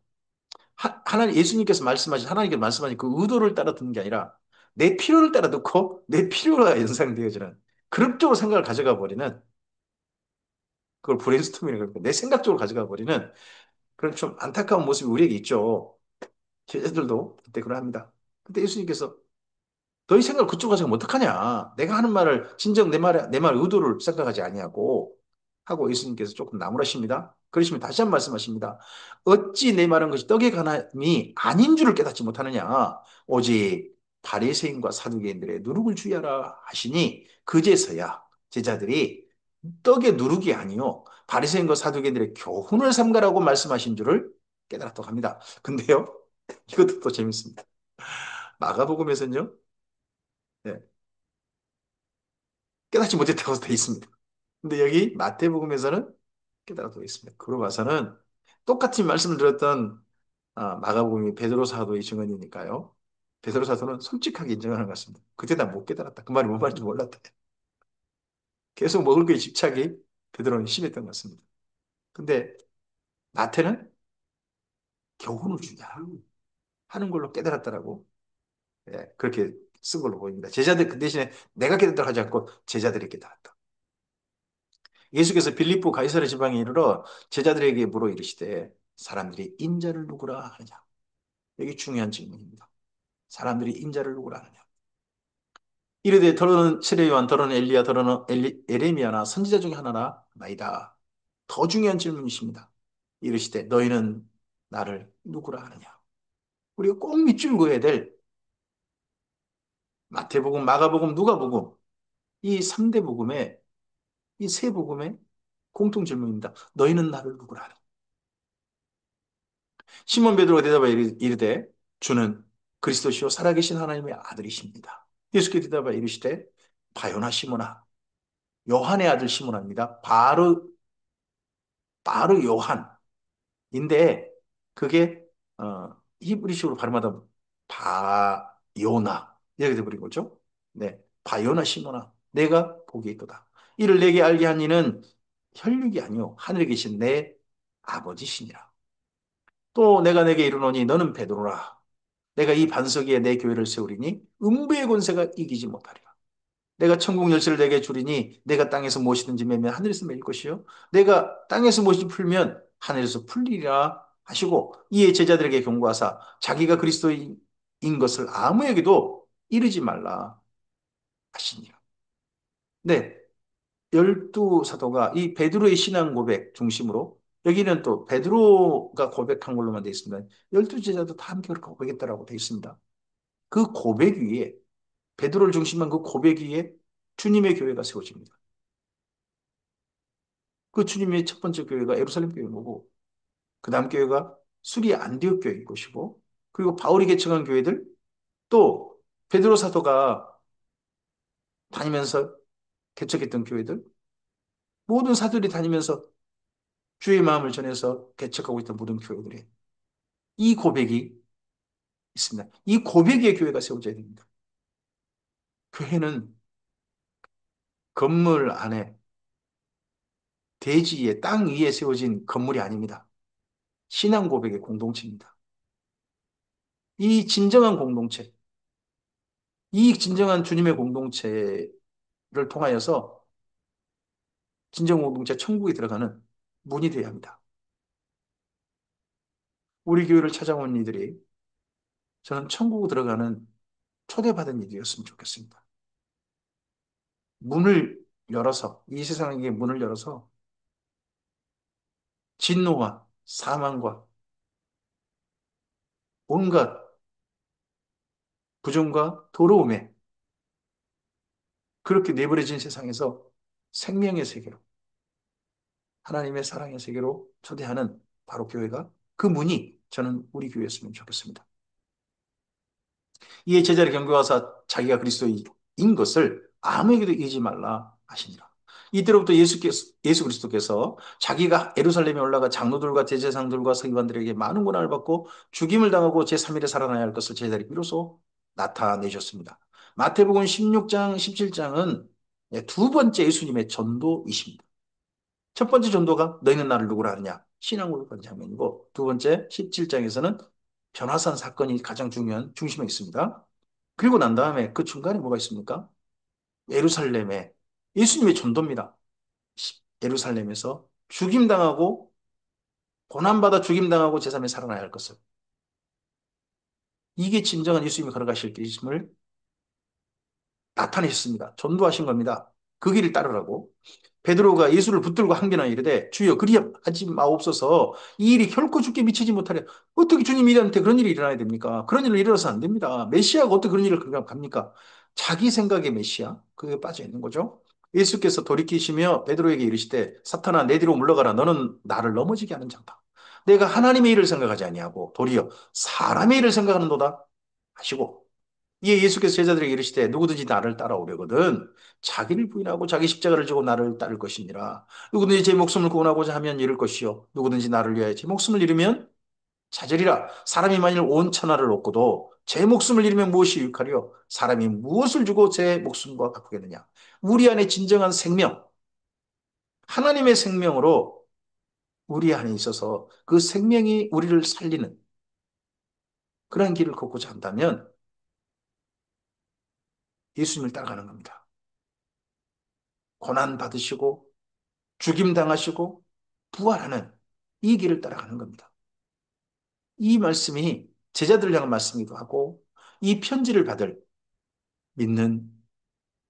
하나님 예수님께서 말씀하신 하나님께서 말씀하신 그 의도를 따라 듣는 게 아니라 내 필요를 따라 듣고 내 필요가 연상되어지는 그런 쪽으로 생각을 가져가 버리는 그걸 브레인스토밍이라고 합니다. 내 생각 쪽으로 가져가 버리는 그런 좀 안타까운 모습이 우리에게 있죠. 제자들도 그때 그러합니다. 근데 예수님께서 너희 생각을 그쪽으로 가져가면 어떡하냐? 내가 하는 말을 진정 내 말 의도를 생각하지 아니하고 하고 예수님께서 조금 나무라십니다. 그러시면 다시 한 번 말씀하십니다. 어찌 내 말한 것이 떡에 관함이 아닌 줄을 깨닫지 못하느냐? 오직 바리새인과 사두개인들의 누룩을 주의하라 하시니 그제서야 제자들이 떡의 누룩이 아니요 바리새인과 사두개인들의 교훈을 삼가라고 말씀하신 줄을 깨달았다고 합니다. 근데요, 이것도 또 재밌습니다. 마가복음에서는요, 네, 깨닫지 못했다고 돼 있습니다. 근데 여기 마태복음에서는 깨달았다고 있습니다. 그러고 봐서는 똑같은 말씀을 드렸던 마가복음이 베드로 사도의 증언이니까요. 베드로 사도는 솔직하게 인정하는 것 같습니다. 그때 나 못 깨달았다. 그 말이 뭔 말인지 몰랐다. 계속 먹을 거에 집착이 베드로는 심했던 것 같습니다. 근데 마태는 교훈을 주냐 하는 걸로 깨달았다라고 그렇게 쓴 걸로 보입니다. 제자들 그 대신에 내가 깨달았다고 하지 않고 제자들이 깨달았다. 예수께서 빌립보 가이사랴 지방에 이르러 제자들에게 물어 이르시되 사람들이 인자를 누구라 하느냐? 여기 중요한 질문입니다. 사람들이 인자를 누구라 하느냐? 이르되 더러는 세례 요한 더러는 엘리야 더러는 에레미야나 선지자 중에 하나라 나이다. 더 중요한 질문이십니다. 이르시되 너희는 나를 누구라 하느냐? 우리가 꼭 밑줄 그어야 될 마태복음, 마가복음, 누가복음 이 3대 복음의 이 세 복음의 공통 질문입니다. 너희는 나를 누구라 하니? 시몬 베드로가 대답하여 이르되 주는 그리스도시요 살아계신 하나님의 아들이십니다. 예수께서 대답하여 이르시되 바요나 시몬아 요한의 아들 시몬아입니다. 바로 요한인데 그게 히브리식으로 발음하다 보면 바요나 이렇게 돼버린 거죠. 네, 바요나 시몬아 내가 복이 있도다. 이를 내게 알게 한 이는 혈육이 아니요 하늘에 계신 내 아버지시니라. 또 내가 내게 이르노니 너는 베드로라. 내가 이 반석 위에 내 교회를 세우리니 음부의 권세가 이기지 못하리라. 내가 천국 열쇠를 내게 주리니 내가 땅에서 무엇이든지 매면 하늘에서 매일 것이요 내가 땅에서 무엇이 풀면 하늘에서 풀리리라 하시고 이에 제자들에게 경고하사 자기가 그리스도인 것을 아무에게도 이르지 말라 하시니라. 네, 열두 사도가 이 베드로의 신앙 고백 중심으로 여기는 또 베드로가 고백한 걸로만 되어 있습니다. 열두 제자도 다 함께 그렇게 고백했다라고 되어 있습니다. 그 고백 위에 베드로를 중심한 그 고백 위에 주님의 교회가 세워집니다. 그 주님의 첫 번째 교회가 예루살렘 교회인 거고, 그 다음 교회가 수리 안디옥 교회인 것이고, 그리고 바울이 개척한 교회들, 또 베드로 사도가 다니면서 개척했던 교회들, 모든 사도들이 다니면서 주의 마음을 전해서 개척하고 있던 모든 교회들이 이 고백이 있습니다. 이 고백 위에 교회가 세워져야 됩니다. 교회는 건물 안에 대지에 땅 위에 세워진 건물이 아닙니다. 신앙 고백의 공동체입니다. 이 진정한 공동체, 이 진정한 주님의 공동체를 통하여서 진정 공동체 천국에 들어가는 문이 되어야 합니다. 우리 교회를 찾아온 이들이 저는 천국에 들어가는 초대받은 이들이었으면 좋겠습니다. 문을 열어서 이 세상에게 문을 열어서 진노와 사망과 온갖 부정과 더러움에 그렇게 내버려진 세상에서 생명의 세계로 하나님의 사랑의 세계로 초대하는 바로 교회가 그 문이 저는 우리 교회였으면 좋겠습니다. 이에 제자를 경고하사 자기가 그리스도인 것을 아무에게도 이지 말라 하시니라. 이때로부터 예수 그리스도께서 자기가 예루살렘에 올라가 장로들과 대제사장들과 서기관들에게 많은 고난을 받고 죽임을 당하고 제3일에 살아나야 할 것을 제자들이 비로소 나타내셨습니다. 마태복음 16장, 17장은 두 번째 예수님의 전도이십니다. 첫 번째 전도가 너희는 나를 누구라 하느냐 신앙으로 본 장면이고 두 번째 17장에서는 변화산 사건이 가장 중요한 중심에 있습니다. 그리고 난 다음에 그 중간에 뭐가 있습니까? 예루살렘에 예수님의 전도입니다. 예루살렘에서 죽임당하고 고난받아 죽임당하고 제3에 살아나야 할 것을 이게 진정한 예수님이 걸어가실 길이심을 나타내셨습니다. 전도하신 겁니다. 그 길을 따르라고. 베드로가 예수를 붙들고 항변하여 이르되 주여 그리하지 마옵소서 이 일이 결코 주께 미치지 못하려 어떻게 주님이한테 그런 일이 일어나야 됩니까? 그런 일이 일어나서 안 됩니다. 메시아가 어떻게 그런 일을 갑니까? 자기 생각의 메시아 그게 빠져 있는 거죠. 예수께서 돌이키시며 베드로에게 이르시되 사탄아 내 뒤로 물러가라 너는 나를 넘어지게 하는 자다. 내가 하나님의 일을 생각하지 아니하고 도리어 사람의 일을 생각하는도다 하시고 이에 예수께서 제자들에게 이르시되 누구든지 나를 따라오려거든 자기를 부인하고 자기 십자가를 지고 나를 따를 것이니라. 누구든지 제 목숨을 구원하고자 하면 잃을 것이요 누구든지 나를 위하여 제 목숨을 잃으면 찾으리라. 사람이 만일 온 천하를 얻고도 제 목숨을 잃으면 무엇이 유익하리요? 사람이 무엇을 주고 제 목숨과 바꾸겠느냐? 우리 안에 진정한 생명, 하나님의 생명으로 우리 안에 있어서 그 생명이 우리를 살리는 그런 길을 걷고자 한다면 예수님을 따라가는 겁니다. 고난 받으시고 죽임 당하시고 부활하는 이 길을 따라가는 겁니다. 이 말씀이 제자들을 향한 말씀이기도 하고 이 편지를 받을 믿는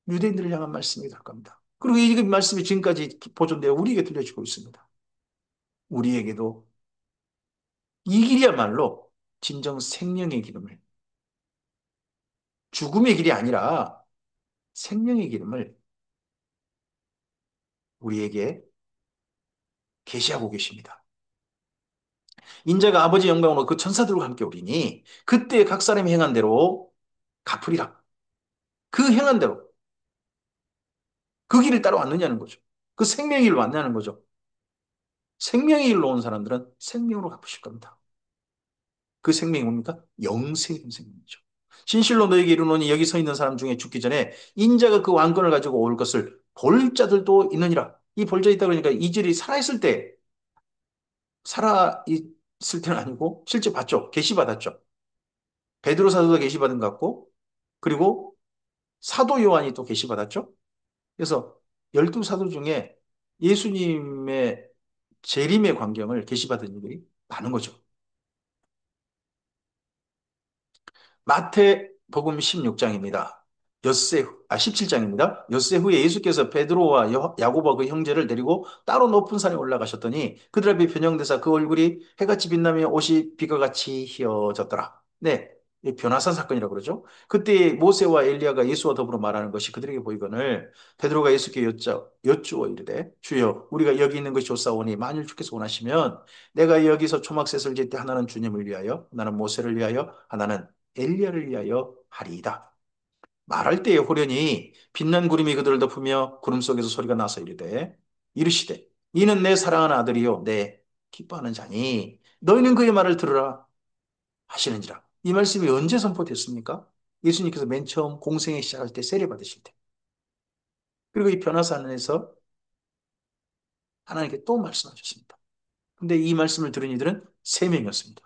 유대인들을 향한 말씀이기도 할 겁니다. 그리고 이 말씀이 지금까지 보존되어 우리에게 들려주고 있습니다. 우리에게도 이 길이야말로 진정 생명의 기름을 죽음의 길이 아니라 생명의 기름을 우리에게 계시하고 계십니다. 인자가 아버지 영광으로 그 천사들과 함께 오리니 그때 각 사람이 행한 대로 갚으리라. 그 행한 대로 그 길을 따라왔느냐는 거죠. 그 생명의 길로 왔냐는 거죠. 생명의 길로 온 사람들은 생명으로 갚으실 겁니다. 그 생명이 뭡니까? 영생인 생명이죠. 진실로 너에게 이르노니 여기 서 있는 사람 중에 죽기 전에 인자가 그 왕권을 가지고 올 것을 볼 자들도 있느니라. 이 볼 자 있다 그러니까 이들이 살아있을 때, 살아있을 때는 아니고 실제 봤죠. 계시받았죠. 베드로 사도가 계시받은 것 같고, 그리고 사도 요한이 또 계시받았죠. 그래서 12사도 중에 예수님의 재림의 광경을 계시받은 이들이 많은 거죠. 마태복음 16장입니다. 17장입니다. 엿새 후에 예수께서 베드로와 야고보 그 형제를 데리고 따로 높은 산에 올라가셨더니 그들 앞에 변형되사 그 얼굴이 해같이 빛나며 옷이 비가 같이 휘어졌더라. 네, 이 변화산 사건이라고 그러죠. 그때 모세와 엘리야가 예수와 더불어 말하는 것이 그들에게 보이거늘 베드로가 예수께 여쭈어 이르되 주여 우리가 여기 있는 것이 좋사오니 만일 주께서 원하시면 내가 여기서 초막셋을 짓때 하나는 주님을 위하여 하나는 모세를 위하여 하나는 엘리야를 위하여 하리이다. 말할 때에 호련히 빛난 구름이 그들을 덮으며 구름 속에서 소리가 나서 이르시되 이는 내 사랑하는 아들이요 내 기뻐하는 자니 너희는 그의 말을 들으라 하시는지라. 이 말씀이 언제 선포됐습니까? 예수님께서 맨 처음 공생에 시작할 때 세례 받으실 때. 그리고 이 변화산에서 하나님께 또 말씀하셨습니다. 근데 이 말씀을 들은 이들은 세 명이었습니다.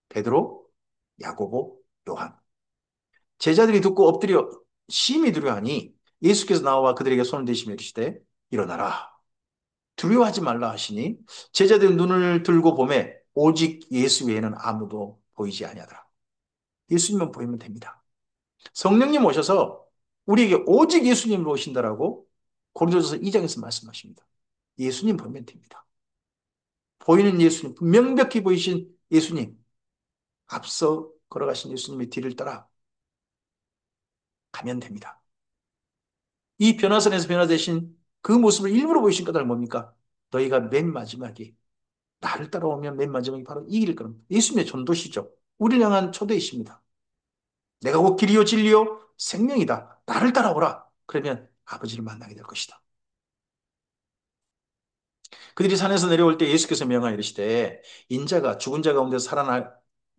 베드로, 야고보, 요한. 제자들이 듣고 엎드려 심히 두려워하니 예수께서 나와 그들에게 손을 대시며 이르시되 일어나라 두려워하지 말라 하시니 제자들이 눈을 들고 보매 오직 예수 외에는 아무도 보이지 아니하더라. 예수님만 보이면 됩니다. 성령님 오셔서 우리에게 오직 예수님을 오신다라고 고린도전서 2장에서 말씀하십니다. 예수님 보면 됩니다. 보이는 예수님, 명백히 보이신 예수님, 앞서 걸어가신 예수님의 뒤를 따라 가면 됩니다. 이 변화선에서 변화되신 그 모습을 일부러 보이신 까닭은 뭡니까? 너희가 맨 마지막에 나를 따라오면 맨 마지막에 바로 이 길을 걸음. 예수님의 전도시죠. 우리를 향한 초대이십니다. 내가 곧 길이요 진리요 생명이다. 나를 따라오라. 그러면 아버지를 만나게 될 것이다. 그들이 산에서 내려올 때 예수께서 명하여 이르시되 인자가 죽은 자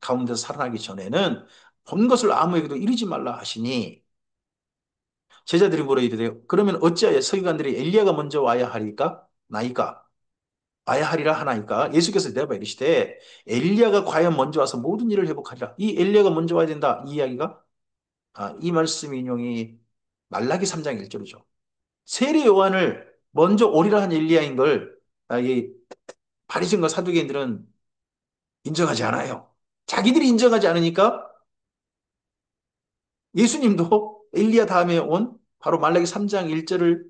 가운데서 살아나기 전에는 본 것을 아무에게도 이르지 말라 하시니 제자들이 물어 이르되 그러면 어찌하여 서기관들이 엘리야가 먼저 와야 하리까? 나이까? 와야 하리라 하나이까? 예수께서 대답하여 이르시되 엘리야가 과연 먼저 와서 모든 일을 회복하리라. 이 엘리야가 먼저 와야 된다. 이 이야기가 이 말씀 인용이 말라기 3장 1절이죠. 세례 요한을 먼저 오리라 한 엘리야인 걸 이 바리새인과 사두개인들은 인정하지 않아요. 자기들이 인정하지 않으니까 예수님도 엘리야 다음에 온 바로 말라기 3장 1절을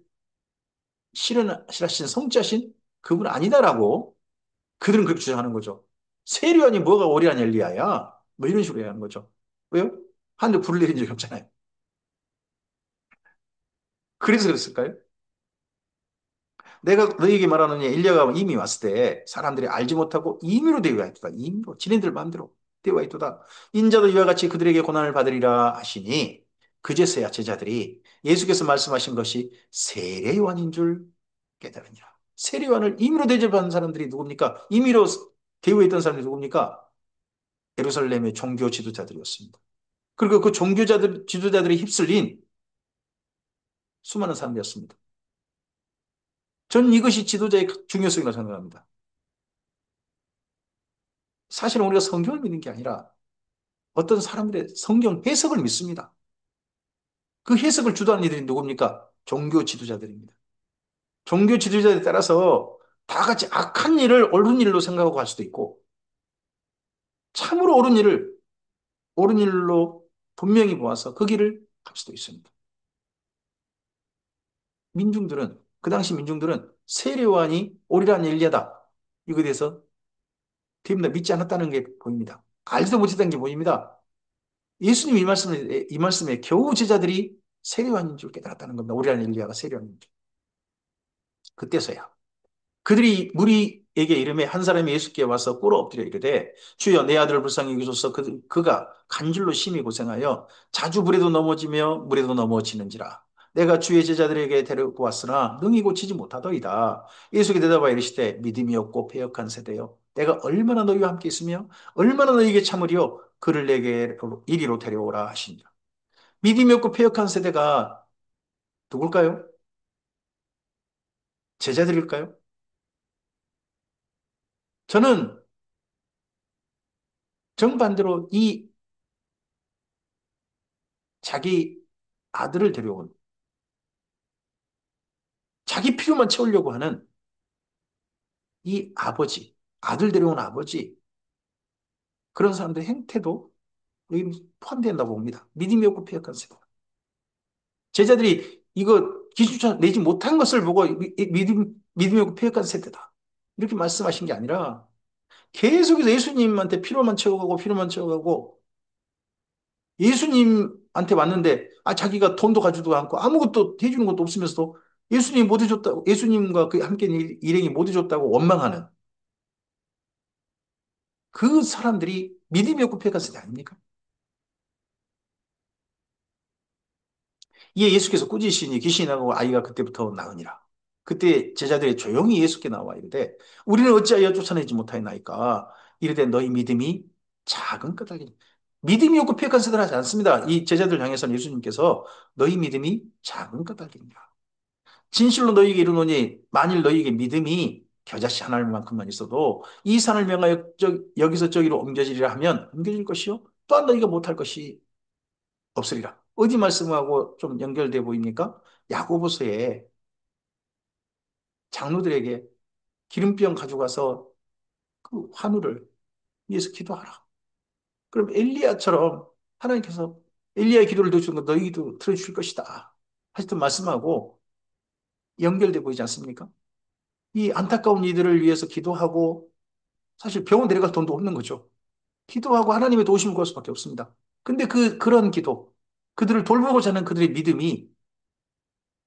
실현하신 성자신 그분 아니다라고 그들은 그렇게 주장하는 거죠. 세례요한이 뭐가 오리한 엘리야야? 뭐 이런 식으로 얘기하는 거죠. 왜요? 하늘에 불을 내린 적이 없잖아요. 그래서 그랬을까요? 내가 너에게 말하느니 엘리야가 이미 왔을 때 사람들이 알지 못하고 임의로 되어 있도다. 임의로 지네들 마음대로 되어 있도다. 인자도 이와 같이 그들에게 고난을 받으리라 하시니 그제서야 제자들이 예수께서 말씀하신 것이 세례 요한인 줄 깨달으니라. 세례 요한을 임의로 대접하는 사람들이 누굽니까? 임의로 되어 있던 사람들이 누굽니까? 예루살렘의 종교 지도자들이었습니다. 그리고 그 지도자들이 휩쓸린 수많은 사람들이었습니다. 저는 이것이 지도자의 중요성이라고 생각합니다. 사실은 우리가 성경을 믿는 게 아니라 어떤 사람들의 성경 해석을 믿습니다. 그 해석을 주도하는 이들이 누굽니까? 종교 지도자들입니다. 종교 지도자들에 따라서 다 같이 악한 일을 옳은 일로 생각하고 할 수도 있고 참으로 옳은 일로 분명히 보아서 그 길을 갈 수도 있습니다. 그 당시 민중들은 세례요한이 오리란 엘리야다. 이거에 대해서 믿지 않았다는 게 보입니다. 알지도 못했다는 게 보입니다. 예수님 이 말씀에 겨우 제자들이 세례요한인 줄 깨달았다는 겁니다. 오리안 엘리야가 세례요한인 줄. 그때서야. 그들이 무리에게 이름에 한 사람이 예수께 와서 꿇어 엎드려 이르되 주여 내 아들을 불쌍히 여기소서 그가 간질로 심히 고생하여 자주 불에도 넘어지며 물에도 넘어지는지라 내가 주의 제자들에게 데리고 왔으나 능히 고치지 못하더이다. 예수께 대답하여 이르시되 믿음이 없고 패역한 세대여 내가 얼마나 너희와 함께 있으며 얼마나 너희에게 참으리요 그를 내게 이리로 데려오라 하시니라. 믿음이 없고 패역한 세대가 누굴까요? 제자들일까요? 저는 정반대로 이 자기 아들을 데려온 자기 필요만 채우려고 하는 이 아버지, 아들 데려온 아버지 그런 사람들의 행태도 여기 포함된다고 봅니다. 믿음이 없고 패역한 세대. 제자들이 이거 기준차 내지 못한 것을 보고 믿음이 없고 패역한 세대다. 이렇게 말씀하신 게 아니라 계속해서 예수님한테 필요만 채워가고 필요만 채워가고 예수님한테 왔는데 자기가 돈도 가지도 않고 아무것도 해주는 것도 없으면서도 예수님이 못 해줬다고 예수님과 그 함께 일행이 못 해줬다고 원망하는 그 사람들이 믿음이 없고 패역한 세대 아닙니까? 이에 예수께서 꾸짖으시니 귀신이 나가고 아이가 그때부터 나으니라. 그때 제자들이 조용히 예수께 나와 이르되 우리는 어찌하여 쫓아내지 못하였나이까 이르되 너희 믿음이 작은 까닭이니 믿음이 없고 패역한 세대는 하지 않습니다. 이 제자들 향해서는 예수님께서 너희 믿음이 작은 까닭이니라. 진실로 너희에게 이르노니 만일 너희에게 믿음이 겨자씨 하나만큼만 있어도 이 산을 명하여 여기서 저기로 옮겨지리라 하면 옮겨질 것이요 또한 너희가 못할 것이 없으리라. 어디 말씀하고 좀 연결돼 보입니까? 야고보서에 장로들에게 기름병 가져가서 그 환우를 위해서 기도하라. 그럼 엘리야처럼 하나님께서 엘리야의 기도를 들어주는 건 너희도 들어주실 것이다. 하셨던 말씀하고 연결돼 보이지 않습니까? 이 안타까운 이들을 위해서 기도하고 사실 병원 데려갈 돈도 없는 거죠. 기도하고 하나님의 도우심을 구할 수밖에 없습니다. 근데 그런 기도, 그들을 돌보고자 하는 그들의 믿음이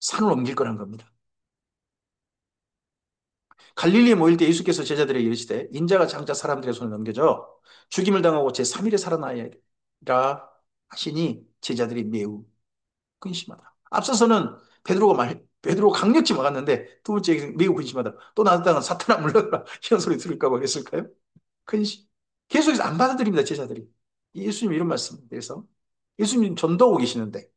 산을 옮길 거란 겁니다. 갈릴리에 모일 때 예수께서 제자들에게 이르시되 인자가 장차 사람들의 손에 넘겨져 죽임을 당하고 제3일에 살아나리라 하시니 제자들이 매우 근심하다. 앞서서는 베드로가 강력히 막았는데 두 번째 얘기는 매우 근심하다. 또 나다가 사탄아 물러가라 이런 소리 들을까 봐 그랬을까요? 근심. 계속해서 안 받아들입니다, 제자들이. 예수님 이런 말씀에 대해서. 예수님 전도하고 계시는데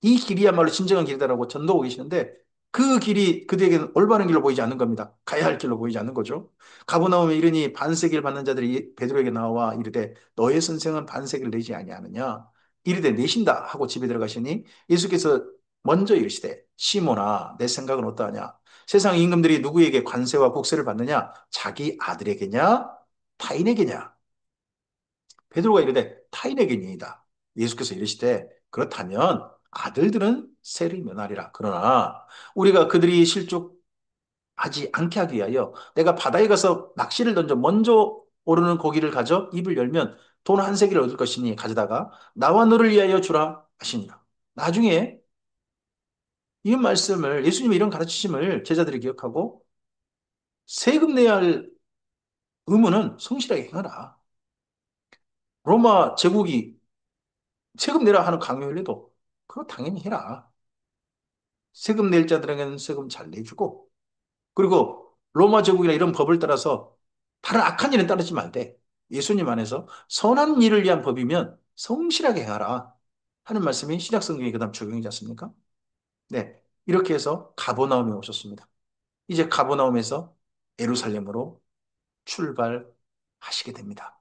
이 길이야말로 진정한 길이다라고 전도하고 계시는데 그 길이 그들에게는 올바른 길로 보이지 않는 겁니다. 가야 할 길로 보이지 않는 거죠. 가버나움에 이르니 반세기를 받는 자들이 베드로에게 나와 이르되 너의 선생은 반세기를 내지 아니하느냐 이르되 내신다 하고 집에 들어가시니 예수께서 먼저 이르시되 시몬아 내 생각은 어떠하냐 세상 임금들이 누구에게 관세와 국세를 받느냐 자기 아들에게냐 타인에게냐 베드로가 이르되 타인에게니이다. 예수께서 이르시되 그렇다면 아들들은 세를 면하리라. 그러나 우리가 그들이 실족하지 않게 하기 위하여 내가 바다에 가서 낚시를 던져 먼저 오르는 고기를 가져 입을 열면 돈 한 세기를 얻을 것이니 가져다가 나와 너를 위하여 주라 하시니라. 나중에 이 말씀을 예수님의 이런 가르치심을 제자들이 기억하고 세금 내야 할 의무는 성실하게 행하라. 로마 제국이 세금 내라 하는 강요를 해도 그거 당연히 해라. 세금 낼 자들에게는 세금 잘 내주고 그리고 로마 제국이나 이런 법을 따라서 다른 악한 일은 따르지 말되 예수님 안에서 선한 일을 위한 법이면 성실하게 행하라 하는 말씀이 신약 성경에 그다음 적용이지 않습니까? 네. 이렇게 해서 가버나움에 오셨습니다. 이제 가버나움에서 예루살렘으로 출발하시게 됩니다.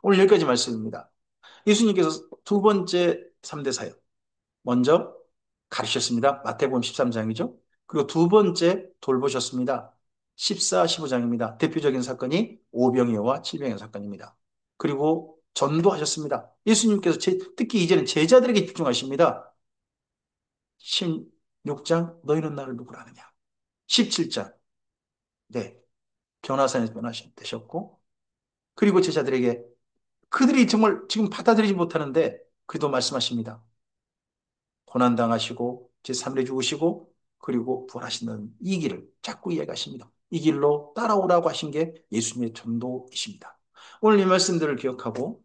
오늘 여기까지 말씀입니다. 예수님께서 두 번째 3대 사역 먼저 가르쳤습니다. 마태복음 13장이죠. 그리고 두 번째 돌보셨습니다. 14, 15장입니다. 대표적인 사건이 오병이어와 칠병의 사건입니다. 그리고 전도하셨습니다. 예수님께서 특히 이제는 제자들에게 집중하십니다. 16장 너희는 나를 누구라 하느냐. 17장 네 변화산에서 변화되셨고 그리고 제자들에게 그들이 정말 지금 받아들이지 못하는데 그래도 말씀하십니다. 고난당하시고 제3일에 죽으시고 그리고 부활하시는 이 길을 자꾸 이야기하십니다. 이 길로 따라오라고 하신 게 예수님의 전도이십니다. 오늘 이 말씀들을 기억하고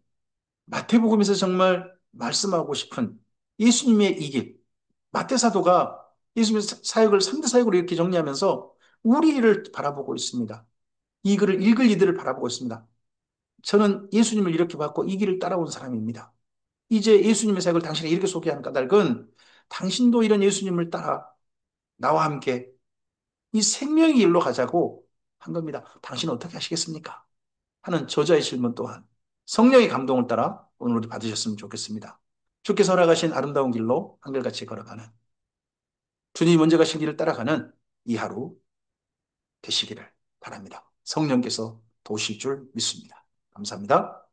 마태복음에서 정말 말씀하고 싶은 예수님의 이 길, 마태 사도가 예수님의 사역을 3대 사역으로 이렇게 정리하면서 우리를 바라보고 있습니다. 이 글을 읽을 이들을 바라보고 있습니다. 저는 예수님을 이렇게 받고 이 길을 따라온 사람입니다. 이제 예수님의 사역을 당신이 이렇게 소개하는 까닭은 당신도 이런 예수님을 따라 나와 함께 이 생명의 길로 가자고 한 겁니다. 당신은 어떻게 하시겠습니까? 하는 저자의 질문 또한 성령의 감동을 따라 오늘 우리 받으셨으면 좋겠습니다. 주께서 허락하신 아름다운 길로 한결같이 걸어가는 주님이 먼저 가신 길을 따라가는 이 하루 되시기를 바랍니다. 성령께서 도우실 줄 믿습니다. 감사합니다.